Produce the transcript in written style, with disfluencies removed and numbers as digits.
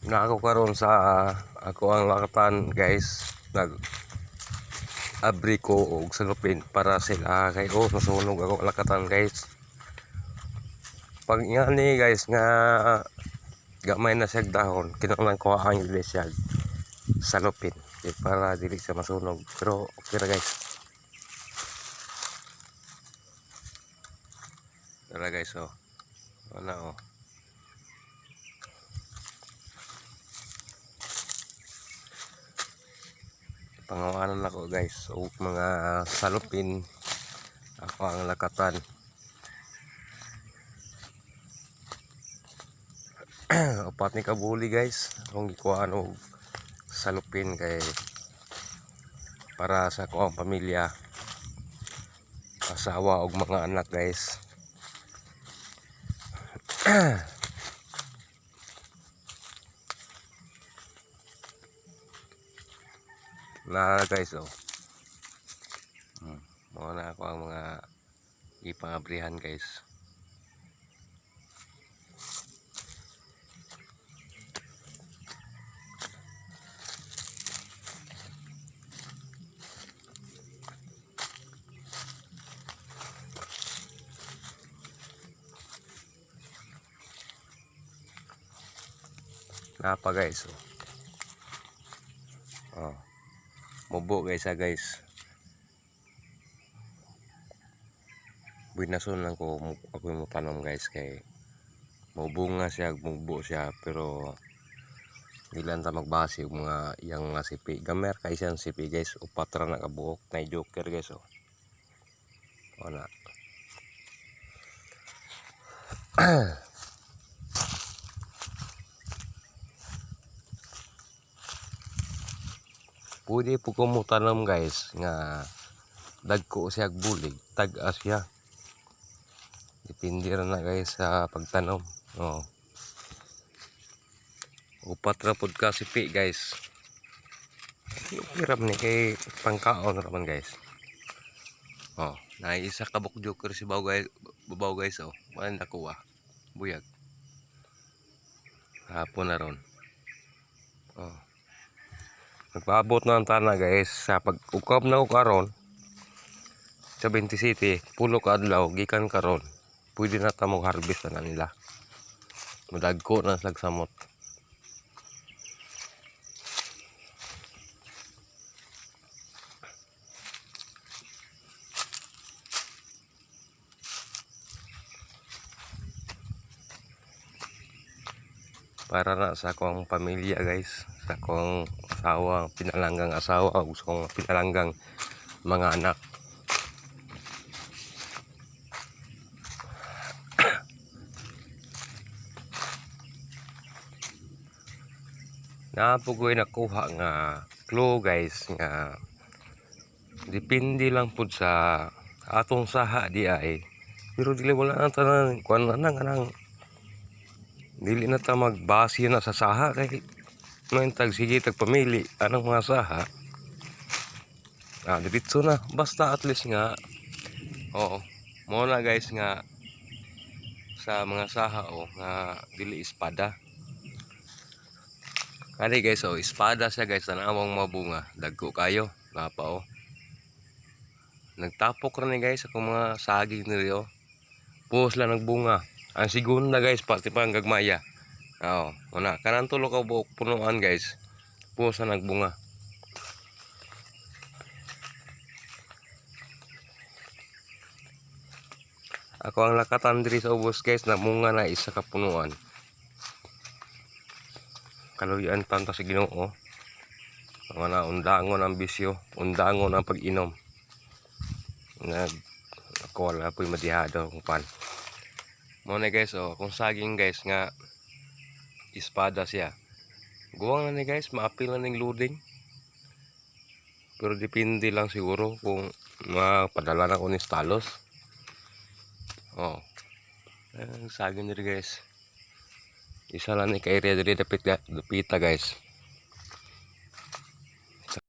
nga ako karon sa ako ang lakatan guys, nag abri ko og salupin para sila kay nasunog ako lakatan guys. Pag nga ni guys nga gamay na siya dahon, kinahanglan ko ang siya salupin para dili siya masunog, pero okay ra guys. Tara guys, wala pangawanan ako guys o mga salupin, ako ang lakatan. Upat ni kabuli guys kung gikuhaan og salupin kay para sa ko ang pamilya, asawa og mga anak guys. Na guys, mga na ako ang mga ipangabrihan guys. Napa guys, mubo guys guys. Binason lang ko ako mo tanom guys kay mubunga siya, mubo siya, pero dilan ta magbase og mga iyang mga sipi. Gamer kay siyang sipi guys, upat ra na kabuok na joker guys. Wala. Pwede po ko mo tanom guys nga dagko siya bulig, tag-as siya. Depende ra na guys sa pagtanom. Upat ra pod ka sipi guys. Hirap ni kay pangkaon raman guys. Na isa ka buk joker si babaw guys, wala nakuha. Buyag. Hapon na ron. Nagpaabot na ang tana guys sa pag-ukab na ko karon sa 20 City, pulo ka adlaw gikan karon. Pwede na ta mag-harvest na nila. Madagko na slag samot. Para na sa akong pamilya guys, sa akong asawa, pinalanggang asawa, o sa akong pinalanggang mga anak. Napugoy nakuha nga clue guys nga depende lang pud sa atong saha di ay, pero dili wala na tanan kuan nang dili na ta magbase na sa saha kay tag sige tag pamili anong mga saha. Diretso na basta at least nga mo na guys nga sa mga saha nga dili espada. Kani guys, espada siya guys, tanawang mabunga, dagko kayo, napa nagtapok ra ni guys ako mga saging nili puhos lang nagbunga. Ang segunda guys, pati pa ang gagmaya. Una kanang tulo ka buok punuan guys, puhos na nagbunga. Ako ang lakatan diri sa ubos guys, na munga na isa ka punuan. Kaluyan tanta sa Ginoo. Mga undangon ang bisyo, undangon ang pag-inom. Ako wala po'y madihado kung pan. Muna guys, kung saging guys nga espada siya. Guwang na ni guys, maapil na ning loading. Pero depende lang siguro kung mapadala na ko ni stalos. Saging nila guys. Isa lang ni ka-area dili dapita guys.